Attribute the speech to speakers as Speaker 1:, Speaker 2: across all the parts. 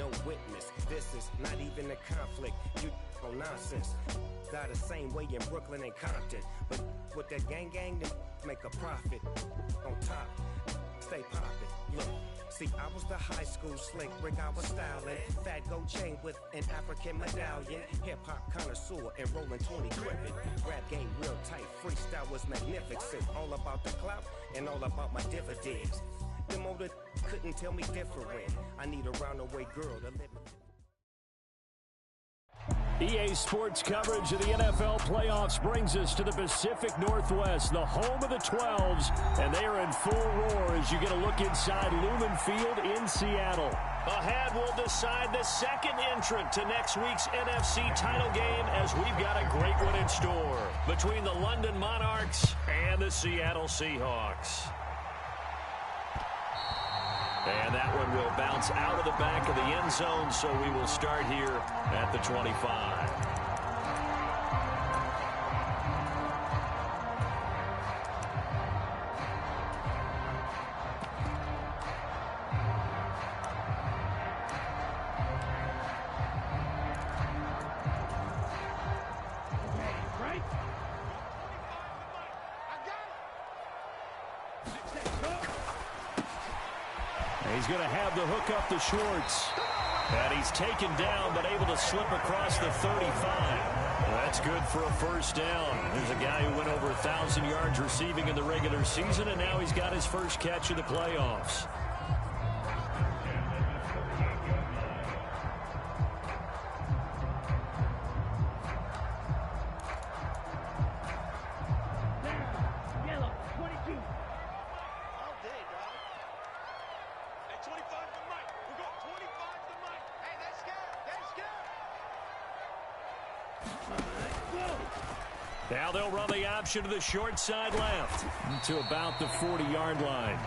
Speaker 1: no witness. This is not even a conflict. You on nonsense. Got the same way in Brooklyn and Compton. But with that gang, then make a profit. On top, stay poppin'. Look. See, I was the high school slick Rick, I was styling. Fat gold chain with an African medallion. Hip-hop connoisseur and rolling 20 crippin'. Rap game real tight, freestyle was magnificent. All about the clout and all about my dividends. The motor couldn't tell me different. I need a round-away girl to live in.
Speaker 2: EA Sports coverage of the NFL playoffs brings us to the Pacific Northwest, the home of the 12s, and they are in full roar as you get a look inside Lumen Field in Seattle. Ahead, we'll decide the second entrant to next week's NFC title game as we've got a great one in store between the London Monarchs and the Seattle Seahawks. And that one will bounce out of the back of the end zone, so we will start here at the 25. He's going to have the hook up to Schwartz. And he's taken down, but able to slip across the 35. That's good for a first down. There's a guy who went over 1,000 yards receiving in the regular season, and now he's got his first catch of the playoffs. Now they'll run the option to the short side left to about the 40-yard line.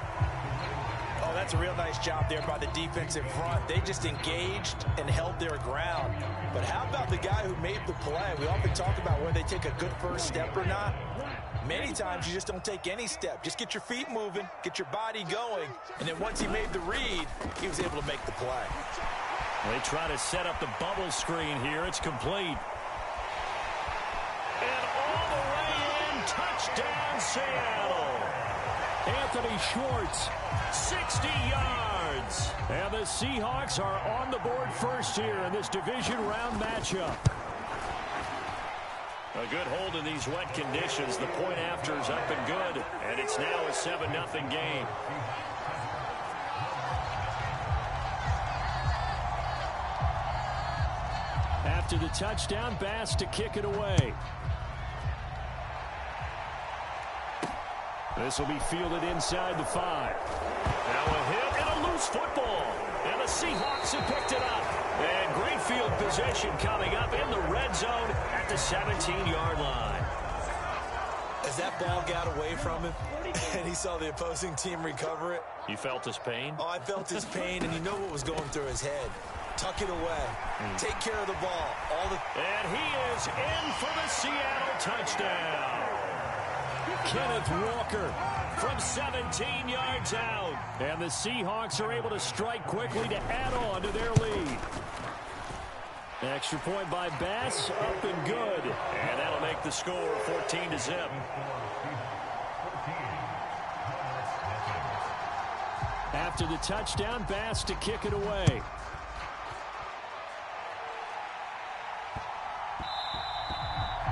Speaker 3: Oh, that's a real nice job there by the defensive front. They just engaged and held their ground. But how about the guy who made the play? We often talk about whether they take a good first step or not. Many times you just don't take any step. Just get your feet moving, get your body going, and then once he made the read, he was able to make the play.
Speaker 2: They try to set up the bubble screen here. It's complete. Touchdown, Seattle. Anthony Schwartz, 60 yards. And the Seahawks are on the board first here in this division round matchup. A good hold in these wet conditions. The point after is up and good. And it's now a 7-0 game. After the touchdown, Bass to kick it away. This will be fielded inside the 5. Now a hit and a loose football. And the Seahawks have picked it up. And great field possession coming up in the red zone at the 17-yard line.
Speaker 3: As that ball got away from him and he saw the opposing team recover it.
Speaker 2: You felt his pain?
Speaker 3: Oh, I felt his pain, and you know what was going through his head. Tuck it away. Take care of the ball.
Speaker 2: And he is in for the Seattle touchdown. Kenneth Walker from 17 yards out. And the Seahawks are able to strike quickly to add on to their lead. Extra point by Bass, up and good. And that'll make the score 14-0. After the touchdown, Bass to kick it away.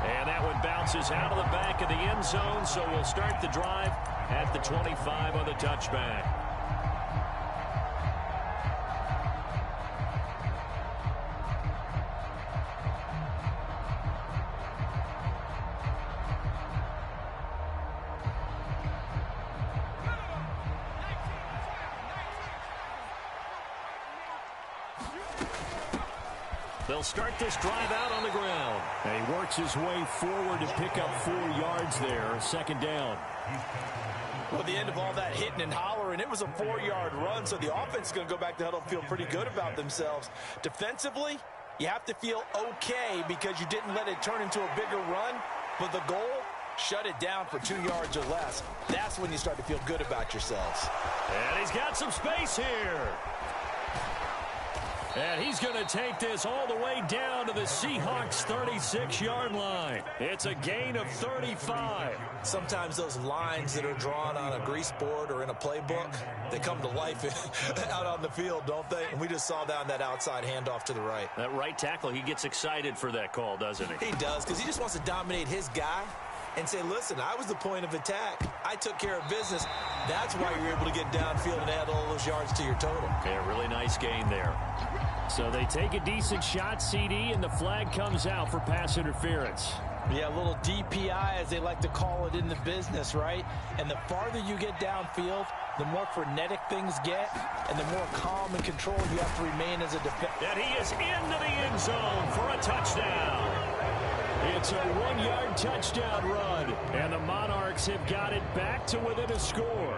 Speaker 2: And that one bounces out of the back of the end zone, so we'll start the drive at the 25 on the touchback. They'll start this drive out on the ground. And he works his way forward to pick up 4 yards there. Second down.
Speaker 3: Well, at the end of all that hitting and hollering, it was a 4-yard run, so the offense is going to go back to huddle and feel pretty good about themselves. Defensively, you have to feel okay because you didn't let it turn into a bigger run, but the goal, shut it down for 2 yards or less. That's when you start to feel good about yourselves.
Speaker 2: And he's got some space here. And he's going to take this all the way down to the Seahawks' 36-yard line. It's a gain of 35.
Speaker 3: Sometimes those lines that are drawn on a grease board or in a playbook, they come to life out on the field, don't they? And we just saw that on that outside handoff to the right.
Speaker 2: That right tackle, he gets excited for that call, doesn't he?
Speaker 3: He does, because he just wants to dominate his guy and say, listen, I was the point of attack. I took care of business. That's why you're able to get downfield and add all those yards to your total.
Speaker 2: Yeah, really nice gain there. So they take a decent shot, CD, and the flag comes out for pass interference.
Speaker 3: Yeah, a little DPI, as they like to call it in the business, right? And the farther you get downfield, the more frenetic things get, and the more calm and controlled you have to remain as a defender.
Speaker 2: And he is into the end zone for a touchdown. It's a 1-yard touchdown run, and the Monarchs have got it back to within a score.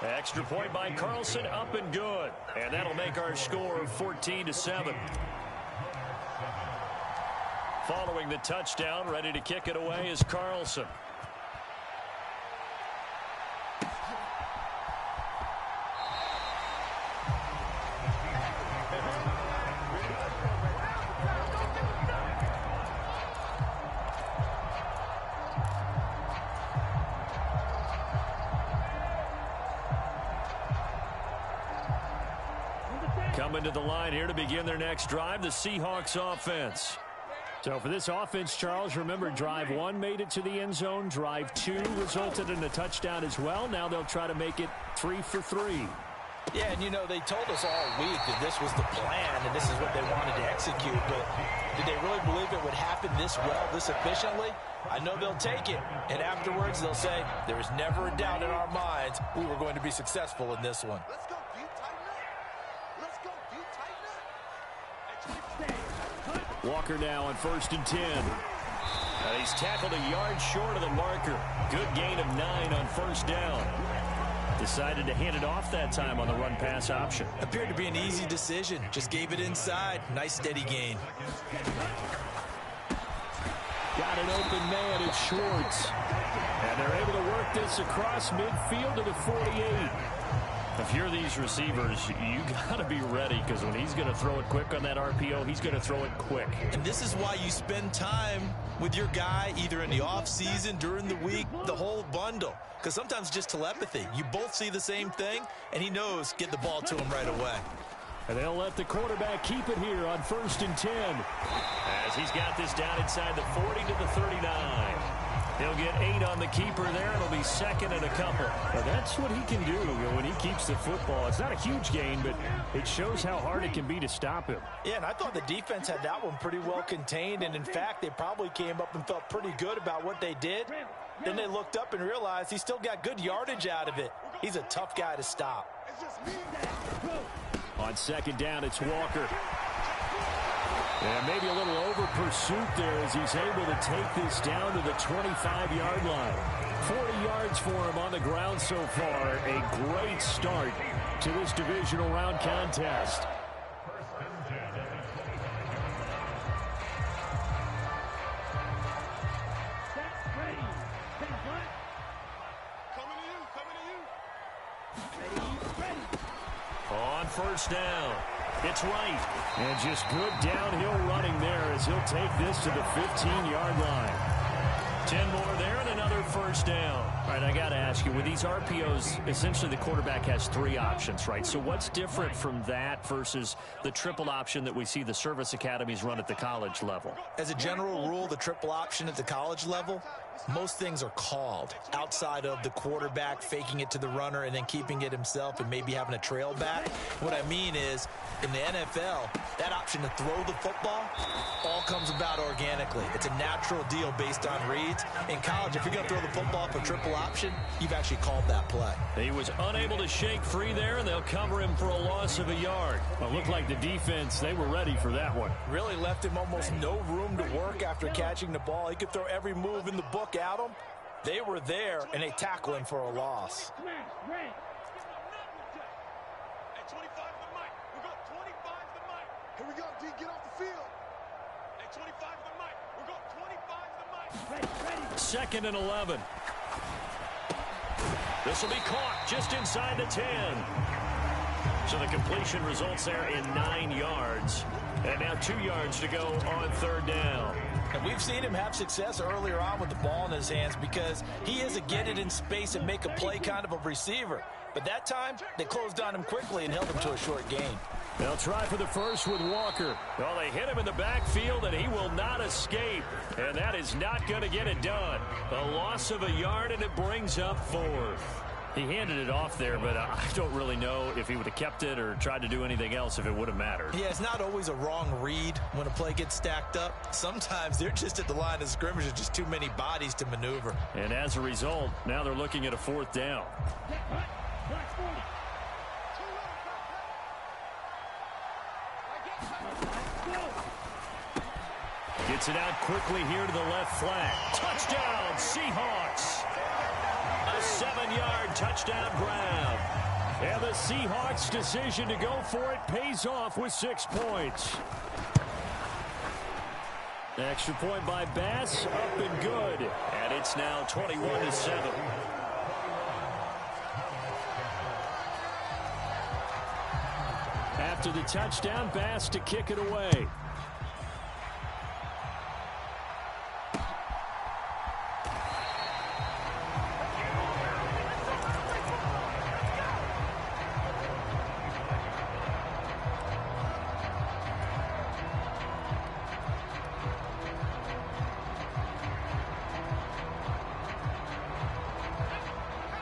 Speaker 2: Extra point by Carlson, up and good. And that'll make our score 14-7. Following the touchdown, ready to kick it away is Carlson. Coming to the line here to begin their next drive, the Seahawks offense. So for this offense, Charles, remember, drive 1 made it to the end zone. Drive 2 resulted in a touchdown as well. Now they'll try to make it 3 for 3.
Speaker 3: Yeah, and you know, they told us all week that this was the plan and this is what they wanted to execute. But did they really believe it would happen this well, this efficiently? I know they'll take it. And afterwards, they'll say, there was never a doubt in our minds we were going to be successful in this one.
Speaker 4: Let's go, deep, tighten up. Let's go, deep, tighten up.
Speaker 2: Walker now on 1st and 10. And he's tackled a yard short of the marker. Good gain of 9 on 1st down. Decided to hand it off that time on the run-pass option.
Speaker 3: Appeared to be an easy decision. Just gave it inside. Nice, steady gain.
Speaker 2: Got an open man, it's Schwartz. And they're able to work this across midfield to the 48. If you're these receivers, you got to be ready, because when he's going to throw it quick on that RPO, he's going to throw it quick.
Speaker 3: And this is why you spend time with your guy, either in the offseason, during the week, the whole bundle. Because sometimes just telepathy. You both see the same thing, and he knows, get the ball to him right away.
Speaker 2: And they'll let the quarterback keep it here on 1st and 10. As he's got this down inside the 40 to the 39. He'll get 8 on the keeper there. It'll be 2nd and a couple. But that's what he can do when he keeps the football. It's not a huge gain, but it shows how hard it can be to stop him.
Speaker 3: Yeah, and I thought the defense had that one pretty well contained. And, in fact, they probably came up and felt pretty good about what they did. Then they looked up and realized he still got good yardage out of it. He's a tough guy to stop.
Speaker 2: On 2nd down, it's Walker. And maybe a little over pursuit there as he's able to take this down to the 25-yard line. 40 yards for him on the ground so far. A great start to this divisional round contest. On 1st down, it's Wright. And just good downhill running there as he'll take this to the 15-yard line. 10 more there and another 1st down. All right, I got to ask you, with these RPOs, essentially the quarterback has 3 options, right? So what's different from that versus the triple option that we see the service academies run at the college level?
Speaker 3: As a general rule, the triple option at the college level, most things are called outside of the quarterback faking it to the runner and then keeping it himself and maybe having a trail back. What I mean is, in the NFL, that option to throw the football all comes about organically. It's a natural deal based on reads. In college, if you're going to throw the football for triple option, you've actually called that play.
Speaker 2: He was unable to shake free there, and they'll cover him for a loss of a yard. Well, it looked like the defense, they were ready for that one.
Speaker 3: Really left him almost no room to work after catching the ball. He could throw every move in the book at him. They were there, and they tackle him for a loss.
Speaker 4: Here we go, D, get off the field. Hey, 25 to the mic. We're going 25 to the mic.
Speaker 2: 2nd and 11. This will be caught just inside the 10. So the completion results there in 9 yards. And now 2 yards to go on third down.
Speaker 3: And we've seen him have success earlier on with the ball in his hands because he is a get it in space and make a play kind of a receiver. But that time, they closed on him quickly and held him to a short gain.
Speaker 2: They'll try for the first with Walker. Well, they hit him in the backfield, and he will not escape. And that is not going to get it done. A loss of a yard, and it brings up 4. He handed it off there, but I don't really know if he would have kept it or tried to do anything else if it would have mattered.
Speaker 3: Yeah, it's not always a wrong read when a play gets stacked up. Sometimes they're just at the line of scrimmage. There's just too many bodies to maneuver.
Speaker 2: And as a result, now they're looking at a 4th down. Gets it out quickly here to the left flank. Touchdown, Seahawks! A 7-yard touchdown grab. And the Seahawks' decision to go for it pays off with 6 points. Extra point by Bass, up and good. And it's now 21-7. After the touchdown, Bass to kick it away.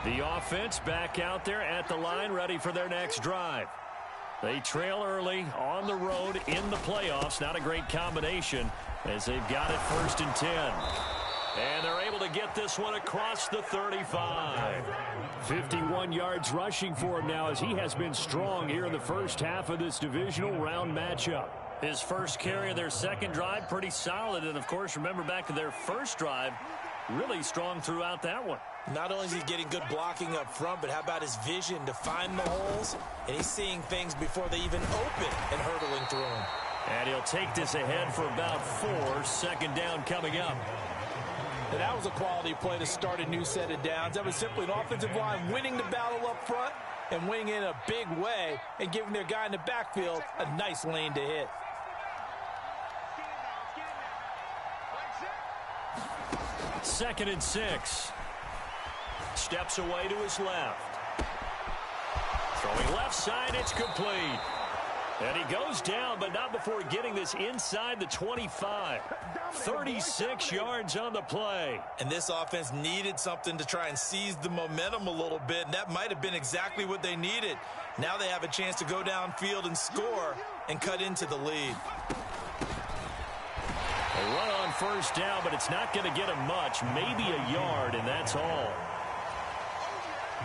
Speaker 2: The offense back out there at the line, ready for their next drive. They trail early on the road in the playoffs. Not a great combination as they've got it 1st and 10. And they're able to get this one across the 35. 51 yards rushing for him now as he has been strong here in the first half of this divisional round matchup. His first carry of their second drive, pretty solid. And, of course, remember back to their first drive, really strong throughout that one.
Speaker 3: Not only is he getting good blocking up front, but how about his vision to find the holes? And he's seeing things before they even open and hurdling through them.
Speaker 2: And he'll take this ahead for about 4. 2nd down coming up.
Speaker 3: And that was a quality play to start a new set of downs. That was simply an offensive line winning the battle up front and winning in a big way and giving their guy in the backfield a nice lane to hit.
Speaker 2: Second and 6. Steps away to his left. Throwing left side, it's complete. And he goes down, but not before getting this inside the 25. 36 yards on the play.
Speaker 3: And this offense needed something to try and seize the momentum a little bit, and that might have been exactly what they needed. Now they have a chance to go downfield and score and cut into the lead.
Speaker 2: A run on 1st down, but it's not going to get him much. Maybe a yard, and that's all.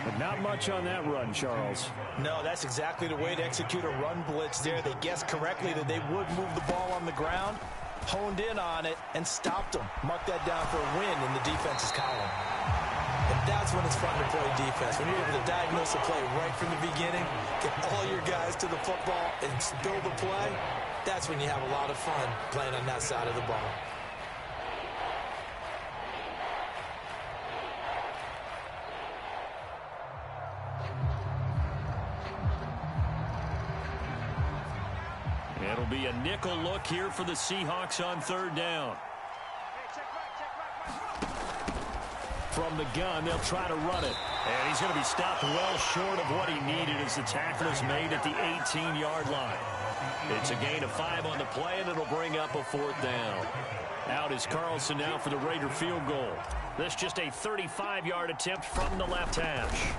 Speaker 2: But not much on that run, Charles.
Speaker 3: No, that's exactly the way to execute a run blitz there. They guessed correctly that they would move the ball on the ground, honed in on it, and stopped them. Mark that down for a win in the defense's column. And that's when it's fun to play defense. When you're able to diagnose a play right from the beginning, get all your guys to the football, and build a play, that's when you have a lot of fun playing on that side of the ball.
Speaker 2: It'll be a nickel look here for the Seahawks on 3rd down. From the gun, they'll try to run it. And he's going to be stopped well short of what he needed as the tackle is made at the 18-yard line. It's a gain of 5 on the play, and it'll bring up a 4th down. Out is Carlson now for the Raider field goal. This just a 35-yard attempt from the left hash.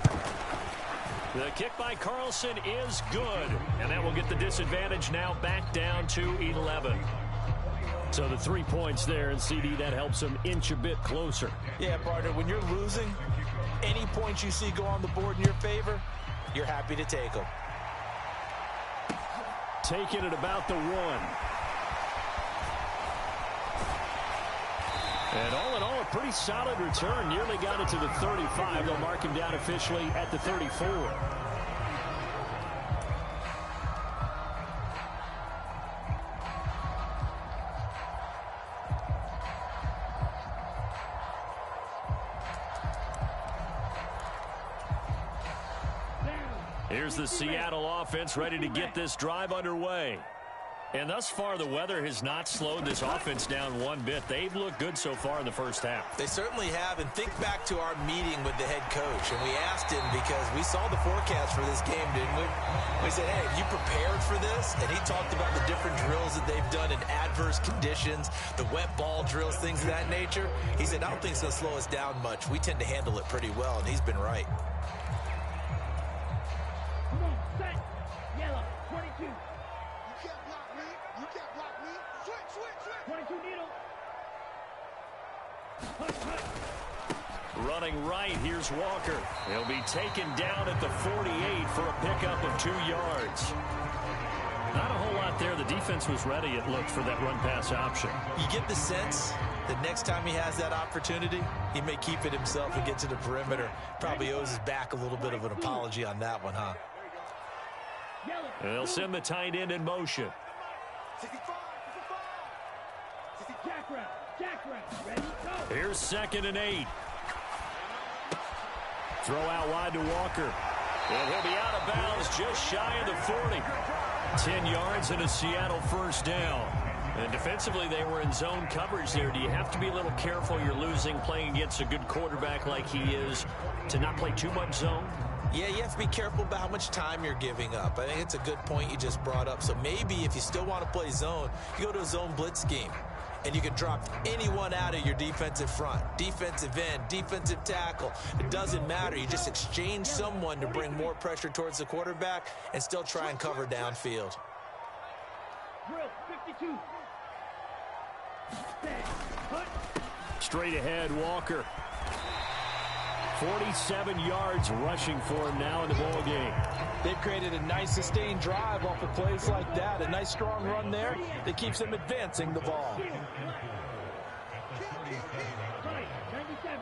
Speaker 2: The kick by Carlson is good, and that will get the disadvantage now back down to 11. So the 3 points there, and CD, that helps them inch a bit closer.
Speaker 3: Yeah, partner, when you're losing, any points you see go on the board in your favor, you're happy to take them.
Speaker 2: Taking it about the 1. And all in all, a pretty solid return. Nearly got it to the 35. They'll mark him down officially at the 34. Here's the Seattle offense ready to get this drive underway. And thus far, the weather has not slowed this offense down one bit. They've looked good so far in the first half.
Speaker 3: They certainly have. And think back to our meeting with the head coach. And we asked him, because we saw the forecast for this game, didn't we? We said, hey, have you prepared for this? And he talked about the different drills that they've done in adverse conditions, the wet ball drills, things of that nature. He said, I don't think it's going to slow us down much. We tend to handle it pretty well, and he's been right.
Speaker 5: Come on, set. Yellow, 22.
Speaker 4: You can't block me. You can't block me. Switch.
Speaker 5: 22 needle.
Speaker 2: Running right, here's Walker. He'll be taken down at the 48 for a pickup of 2 yards. Not a whole lot there. The defense was ready, it looked, for that run-pass option.
Speaker 3: You get the sense that next time he has that opportunity, he may keep it himself and get to the perimeter. Probably owes his back a little bit of an apology on that one, huh?
Speaker 2: And they'll send the tight end in motion.
Speaker 4: 65.
Speaker 5: Jack route. Ready, go.
Speaker 2: Here's 2nd and 8. Throw out wide to Walker. And he'll be out of bounds just shy of the 40. 10 yards and a Seattle first down. And defensively, they were in zone coverage there. Do you have to be a little careful? You're losing, playing against a good quarterback like he is, to not play too much zone?
Speaker 3: Yeah, you have to be careful about how much time you're giving up. I think it's a good point you just brought up. So maybe if you still want to play zone, you go to a zone blitz scheme. And you can drop anyone out of your defensive front. Defensive end, defensive tackle. It doesn't matter. You just exchange someone to bring more pressure towards the quarterback and still try and cover downfield.
Speaker 5: Drill, 52.
Speaker 2: Straight ahead, Walker. 47 yards rushing for him now in the ball game.
Speaker 3: They've created a nice sustained drive off of plays like that. A nice strong run there that keeps them advancing the ball.
Speaker 5: 97.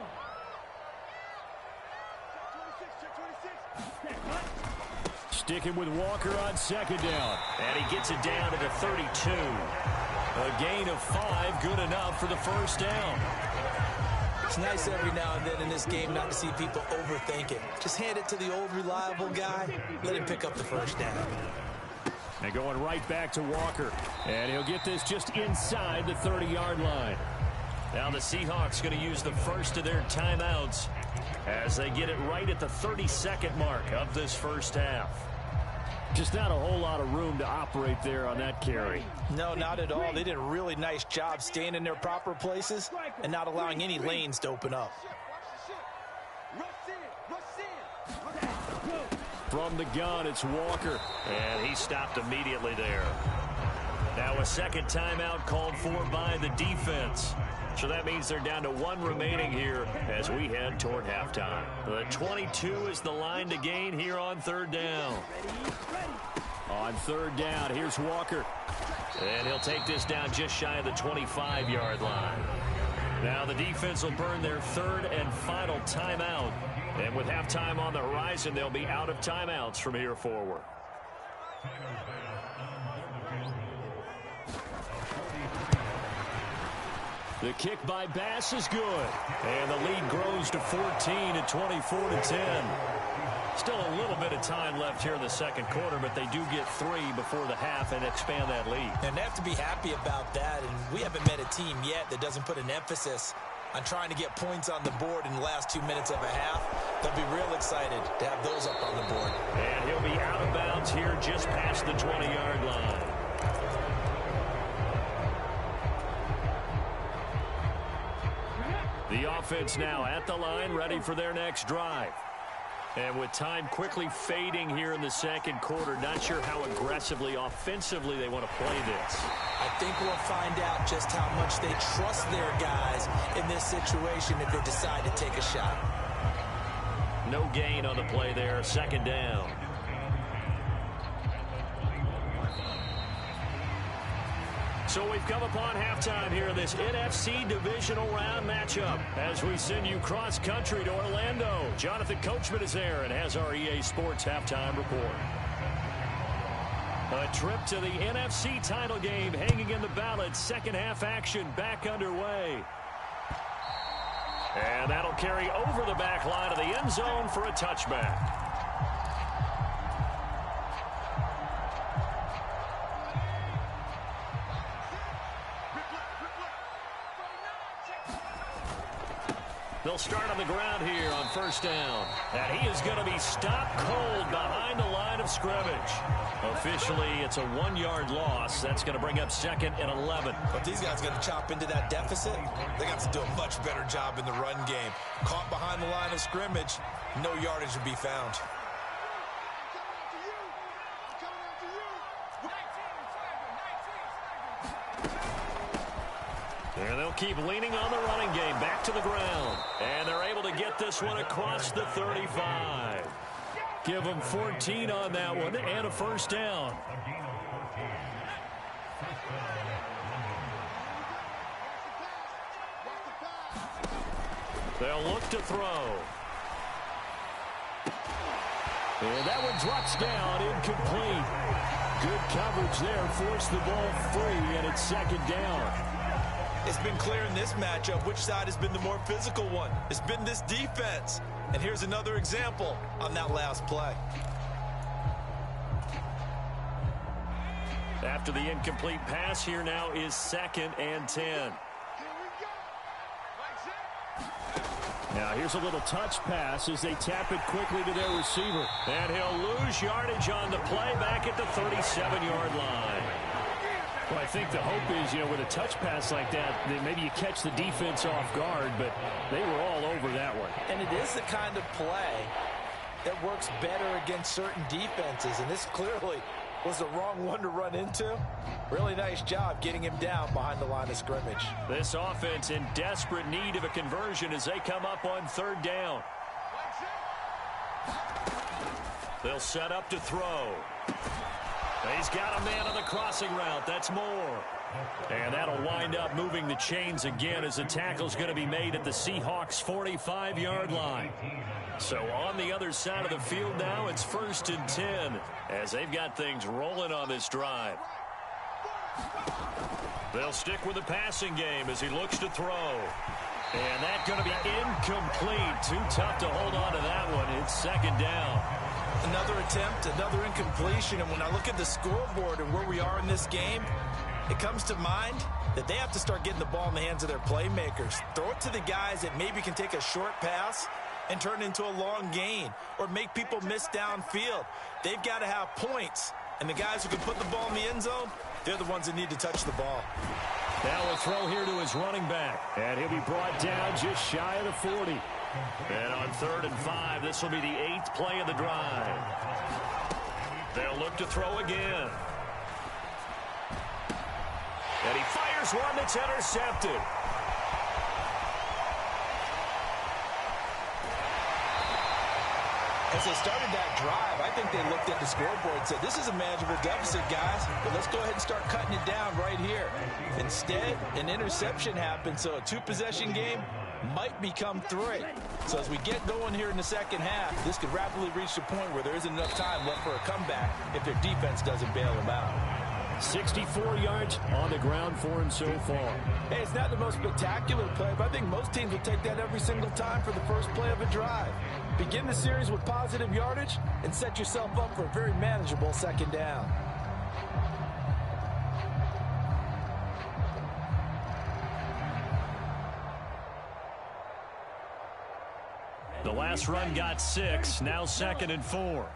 Speaker 2: Sticking with Walker on 2nd down. And he gets it down to the 32. A gain of 5, good enough for the first down.
Speaker 3: It's nice every now and then in this game not to see people overthink it. Just hand it to the old reliable guy. Let him pick up the first down.
Speaker 2: And going right back to Walker. And he'll get this just inside the 30-yard line. Now the Seahawks going to use the first of their timeouts as they get it right at the 32nd mark of this first half. Just not a whole lot of room to operate there on that carry.
Speaker 3: No, not at all. They did a really nice job staying in their proper places and not allowing any lanes to open up.
Speaker 2: From the gun, it's Walker. And he stopped immediately there. Now a second timeout called for by the defense. So that means they're down to 1 remaining here as we head toward halftime. The 22 is the line to gain here on 3rd down. On 3rd down, here's Walker. And he'll take this down just shy of the 25-yard line. Now the defense will burn their 3rd and final timeout. And with halftime on the horizon, they'll be out of timeouts from here forward. The kick by Bass is good. And the lead grows to 14 at 24-10. Still a little bit of time left here in the 2nd quarter, but they do get 3 before the half and expand that lead.
Speaker 3: And they have to be happy about that. And we haven't met a team yet that doesn't put an emphasis on trying to get points on the board in the last 2 minutes of a half. They'll be real excited to have those up on the board.
Speaker 2: And he'll be out of bounds here just past the 20-yard line. The offense now at the line, ready for their next drive. And with time quickly fading here in the 2nd quarter, not sure how aggressively, offensively they want to play this.
Speaker 3: I think we'll find out just how much they trust their guys in this situation if they decide to take a shot.
Speaker 2: No gain on the play there, 2nd down. So we've come upon halftime here in this NFC divisional round matchup as we send you cross-country to Orlando. Jonathan Coachman is there and has our EA Sports halftime report. A trip to the NFC title game hanging in the balance. 2nd half action back underway. And that'll carry over the back line of the end zone for a touchback. They'll start on the ground here on first down. And he is going to be stopped cold behind the line of scrimmage. Officially, it's a 1-yard loss. That's going to bring up 2nd and 11.
Speaker 3: But these guys got to chop into that deficit. They got to do a much better job in the run game. Caught behind the line of scrimmage, no yardage to be found.
Speaker 2: And they'll keep leaning on the running game back to the ground. And they're able to get this one across the 35. Give them 14 on that one and a first down. They'll look to throw. And that one drops down, incomplete. Good coverage there, forced the ball free, and it's 2nd down.
Speaker 3: It's been clear in this matchup which side has been the more physical one. It's been this defense. And here's another example on that last play.
Speaker 2: After the incomplete pass, here now is 2nd and 10. Now here's a little touch pass as they tap it quickly to their receiver. And he'll lose yardage on the play back at the 37-yard line. Well, I think the hope is, with a touch pass like that, then maybe you catch the defense off guard, but they were all over that one.
Speaker 3: And it is the kind of play that works better against certain defenses, and this clearly was the wrong one to run into. Really nice job getting him down behind the line of scrimmage.
Speaker 2: This offense in desperate need of a conversion as they come up on 3rd down. They'll set up to throw. He's got a man on the crossing route. That's Moore. And that'll wind up moving the chains again as the tackle's going to be made at the Seahawks' 45-yard line. So on the other side of the field now, it's 1st and 10 as they've got things rolling on this drive. They'll stick with the passing game as he looks to throw. And that's going to be incomplete. Too tough to hold on to that one. It's 2nd down.
Speaker 3: Another attempt, another incompletion, and when I look at the scoreboard and where we are in this game, it comes to mind that they have to start getting the ball in the hands of their playmakers. Throw it to the guys that maybe can take a short pass and turn it into a long gain or make people miss downfield. They've got to have points, and the guys who can put the ball in the end zone, they're the ones that need to touch the ball.
Speaker 2: Now a throw here to his running back, and he'll be brought down just shy of the 40. And on 3rd and 5, this will be the 8th play of the drive. They'll look to throw again. And he fires one that's intercepted.
Speaker 3: As they started that drive, I think they looked at the scoreboard and said, this is a manageable deficit, guys, but let's go ahead and start cutting it down right here. Instead, an interception happened, so a 2-possession game might become 3. So as we get going here in the 2nd half, this could rapidly reach the point where there isn't enough time left for a comeback if their defense doesn't bail them out.
Speaker 2: 64 yards on the ground for him so far.
Speaker 3: Hey, it's not the most spectacular play, but I think most teams will take that every single time for the first play of a drive. Begin the series with positive yardage and set yourself up for a very manageable 2nd down.
Speaker 2: The last run got 6, now 2nd and 4.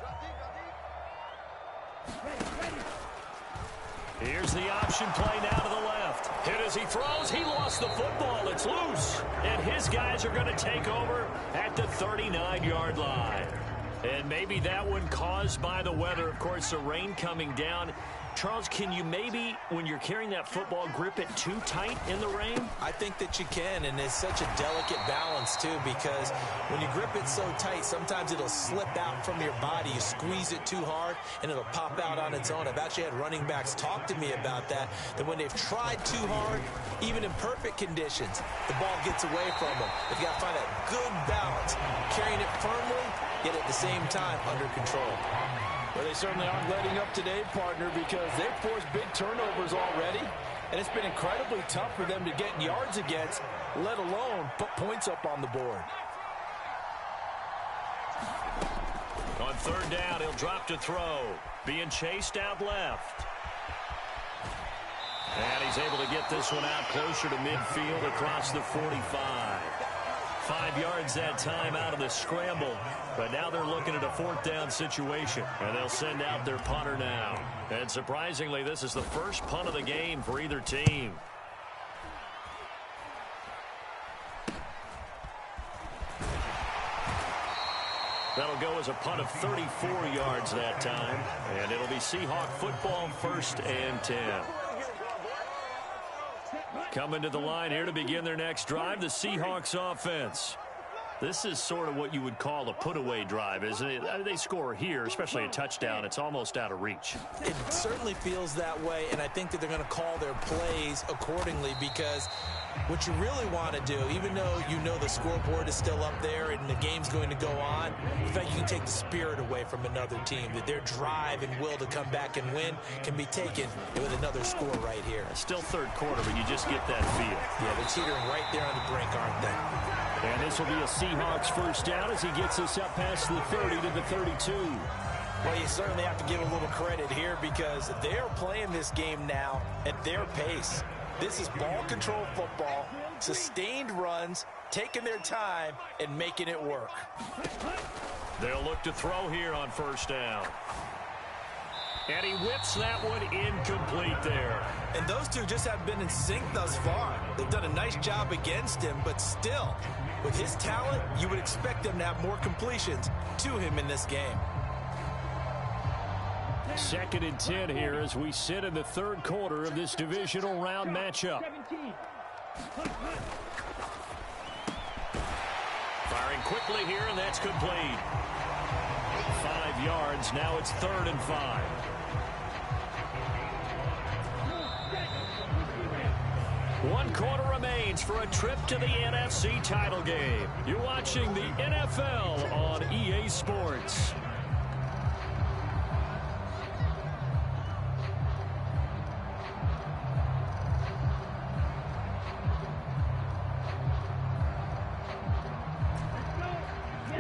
Speaker 2: Here's the option play now to the left. Hit as he throws. He lost the football. It's loose. And his guys are going to take over at the 39-yard line. And maybe that one caused by the weather. Of course, the rain coming down. Charles, can you maybe, when you're carrying that football, grip it too tight in the rain?
Speaker 3: I think that you can, and it's such a delicate balance, too, because when you grip it so tight, sometimes it'll slip out from your body. You squeeze it too hard, and it'll pop out on its own. I've actually had running backs talk to me about that when they've tried too hard, even in perfect conditions, the ball gets away from them. They've got to find that good balance, carrying it firmly, yet at the same time under control. Well, they certainly aren't letting up today, partner, because they've forced big turnovers already, and it's been incredibly tough for them to get yards against, let alone put points up on the board.
Speaker 2: On 3rd down, he'll drop to throw, being chased out left. And he's able to get this one out closer to midfield across the 45. 5 yards that time out of the scramble. But now they're looking at a 4th down situation. And they'll send out their punter now. And surprisingly, this is the first punt of the game for either team. That'll go as a punt of 34 yards that time. And it'll be Seahawk football, 1st and 10. Coming to the line here to begin their next drive, the Seahawks offense. This is sort of what you would call a put-away drive, isn't it? I mean, they score here, especially a touchdown. It's almost out of reach.
Speaker 3: It certainly feels that way, and I think that they're going to call their plays accordingly, because what you really want to do, even though you know the scoreboard is still up there and the game's going to go on, in fact, you can take the spirit away from another team, that their drive and will to come back and win can be taken with another score right here.
Speaker 2: Still 3rd quarter, but you just get that feel.
Speaker 3: Yeah, they're teetering right there on the brink, aren't they?
Speaker 2: And this will be a Seahawks 1st down as he gets us up past the 30 to the 32.
Speaker 3: Well, you certainly have to give a little credit here, because they are playing this game now at their pace. This is ball control football, sustained runs, taking their time and making it work.
Speaker 2: They'll look to throw here on 1st down. And he whips that one incomplete there.
Speaker 3: And those two just have been in sync thus far. They've done a nice job against him, but still, with his talent, you would expect them to have more completions to him in this game.
Speaker 2: 2nd and 10 here as we sit in the 3rd quarter of this divisional round matchup. Firing quickly here, and that's complete. 5 yards. Now it's 3rd and 5. One quarter remains for a trip to the NFC title game. You're watching the NFL on EA Sports.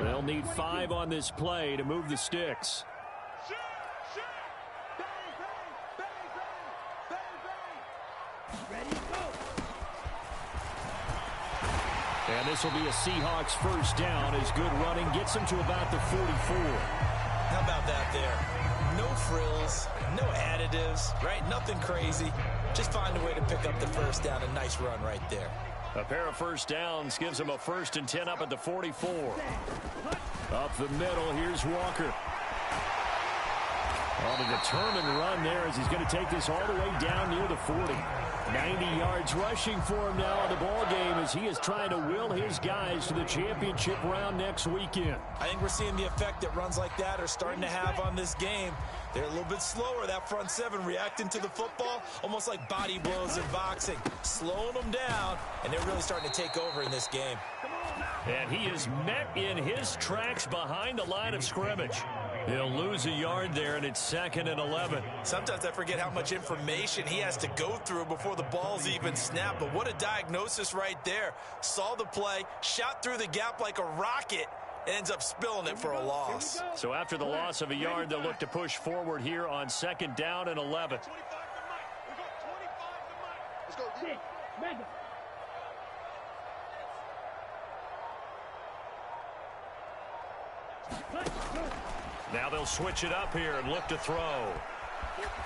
Speaker 2: They'll need 5 on this play to move the sticks. And this will be a Seahawks 1st down as good running gets them to about the 44.
Speaker 3: How about that there? No frills, no additives, right? Nothing crazy. Just find a way to pick up the 1st down. A nice run right there.
Speaker 2: A pair of 1st downs gives them a 1st and 10 up at the 44. Up the middle, here's Walker. On a determined run there as he's going to take this all the way down near the 40. 90 yards rushing for him now in the ball game as he is trying to will his guys to the championship round next weekend.
Speaker 3: I think we're seeing the effect that runs like that are starting to have on this game. They're a little bit slower, that front 7 reacting to the football, almost like body blows in boxing, slowing them down, and they're really starting to take over in this game.
Speaker 2: And he is met in his tracks behind the line of scrimmage. He'll lose a yard there, and it's 2nd and 11.
Speaker 3: Sometimes I forget how much information he has to go through before the ball's even snapped, but what a diagnosis right there. Saw the play, shot through the gap like a rocket, ends up spilling it for a loss.
Speaker 2: So after the loss of a yard, they'll look to push forward here on 2nd down and 11. Now they'll switch it up here and look to throw.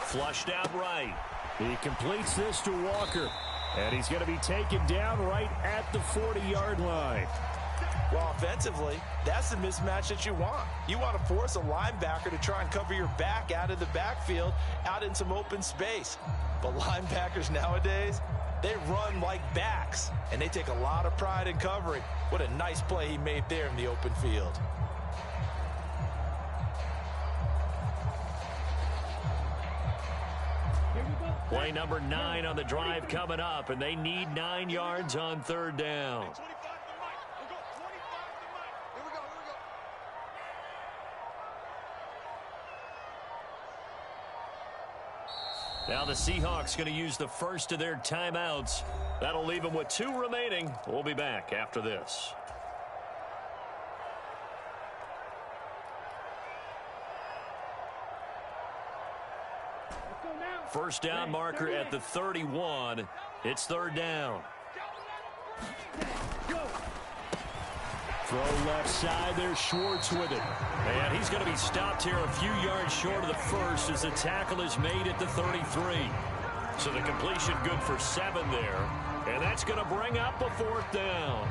Speaker 2: Flushed out right. He completes this to Walker. And he's going to be taken down right at the 40-yard line.
Speaker 3: Well, offensively, that's the mismatch that you want. You want to force a linebacker to try and cover your back out of the backfield, out in some open space. But linebackers nowadays, they run like backs, and they take a lot of pride in covering. What a nice play he made there in the open field.
Speaker 2: Play number 9 on the drive coming up, and they need 9 yards on 3rd down. Now the Seahawks going to use the first of their timeouts. That'll leave them with 2 remaining. We'll be back after this. First down marker at the 31. It's 3rd down. Throw left side. There's Schwartz with it. And he's going to be stopped here a few yards short of the first as the tackle is made at the 33. So the completion good for 7 there. And that's going to bring up a 4th down.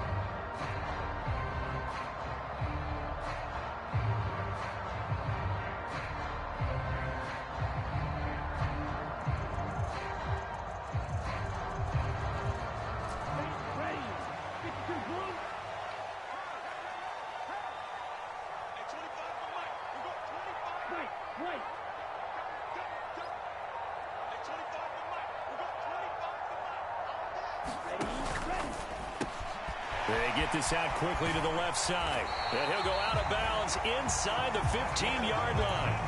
Speaker 2: They get this out quickly to the left side. And he'll go out of bounds inside the 15-yard line.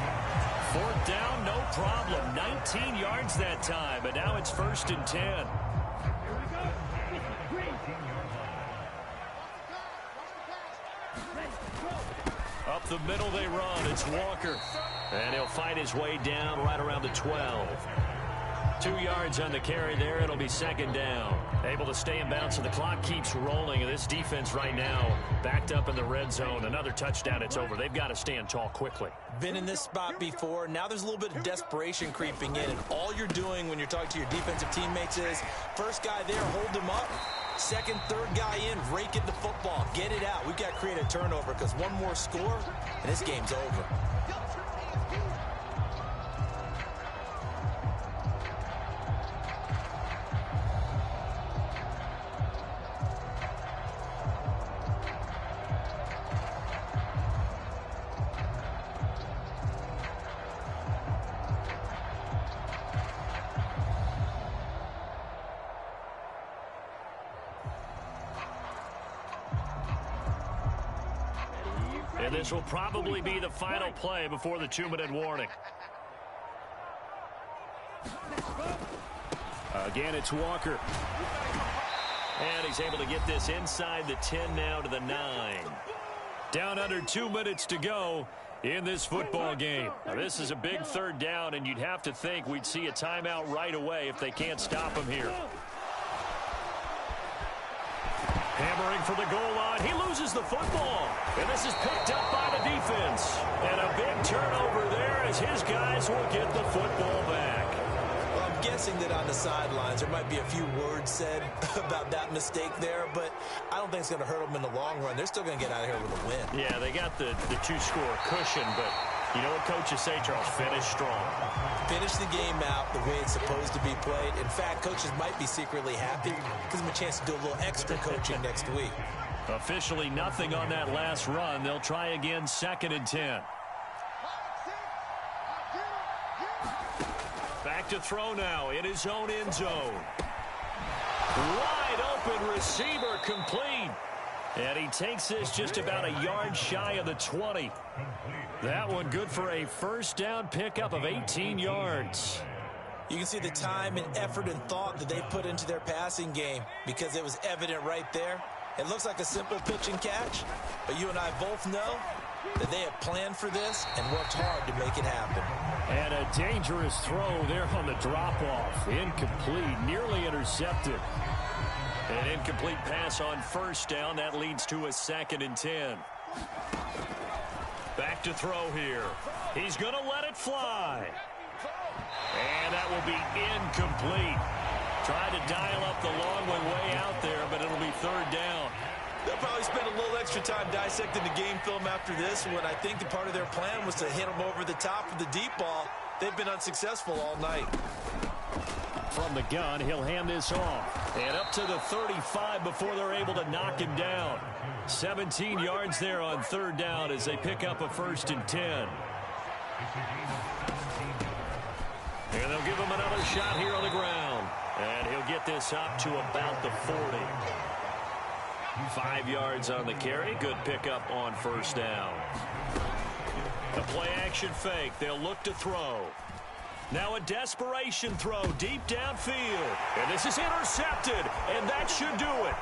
Speaker 2: 4th down, no problem. 19 yards that time, but now it's 1st and 10. Up the middle they run. It's Walker. And he'll fight his way down right around the 12. 2 yards on the carry there. It'll be 2nd down. Able to stay in bounds, so the clock keeps rolling. And this defense right now backed up in the red zone. Another touchdown, it's over. They've got to stand tall quickly.
Speaker 3: Been in this spot before. Now there's a little bit of desperation creeping in. And all you're doing when you're talking to your defensive teammates is, first guy there, hold him up. Second, third guy in, rake it the football. Get it out. We've got to create a turnover because one more score, and this game's over.
Speaker 2: And this will probably be the final play before the 2-minute warning. Again, it's Walker. And he's able to get this inside the 10 now to the 9. Down under 2 minutes to go in this football game. Now, this is a big 3rd down, and you'd have to think we'd see a timeout right away if they can't stop him here. Hammering for the goal line. He loses the football. And this is picked up by the defense. And a big turnover there as his guys will get the football back.
Speaker 3: Well, I'm guessing that on the sidelines there might be a few words said about that mistake there, but I don't think it's going to hurt them in the long run. They're still going to get out of here with a win.
Speaker 2: Yeah, they got the 2-score cushion, but you know what coaches say, Charles? Finish strong.
Speaker 3: Finish the game out the way it's supposed to be played. In fact, coaches might be secretly happy. Gives them a chance to do a little extra coaching next week.
Speaker 2: Officially nothing on that last run. They'll try again, 2nd and 10. Back to throw now in his own end zone. Wide open receiver, complete. And he takes this just about a yard shy of the 20. That one good for a 1st down pickup of 18 yards.
Speaker 3: You can see the time and effort and thought that they put into their passing game because it was evident right there. It looks like a simple pitch and catch, but you and I both know that they have planned for this and worked hard to make it happen.
Speaker 2: And a dangerous throw there on the drop-off. Incomplete, nearly intercepted. An incomplete pass on 1st down. That leads to a 2nd and 10. Back to throw here. He's going to let it fly. And that will be incomplete. Tried to dial up the long one way out there, but it'll be 3rd down.
Speaker 3: They'll probably spend a little extra time dissecting the game film after this when I think the part of their plan was to hit them over the top of the deep ball. They've been unsuccessful all night.
Speaker 2: From the gun, he'll hand this off. And up to the 35 before they're able to knock him down. 17 yards there on 3rd down as they pick up a 1st and 10. And they'll give him another shot here on the ground. And he'll get this up to about the 40. 5 yards on the carry. Good pickup on 1st down. The play action fake. They'll look to throw. Now a desperation throw deep downfield. And this is intercepted. And that should do it.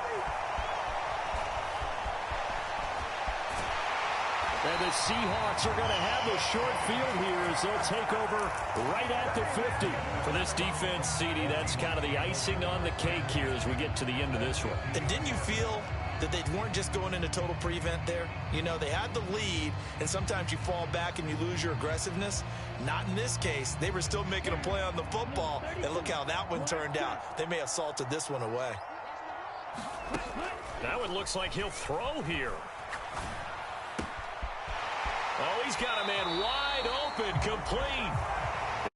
Speaker 2: And the Seahawks are going to have a short field here as they'll take over right at the 50. For this defense, CD, that's kind of the icing on the cake here as we get to the end of this one.
Speaker 3: And didn't you feel that they weren't just going into total prevent there? You know, they had the lead, and sometimes you fall back and you lose your aggressiveness. Not in this case. They were still making a play on the football, and look how that one turned out. They may have salted this one away.
Speaker 2: That one looks like he'll throw here. Oh, he's got a man wide open, complete.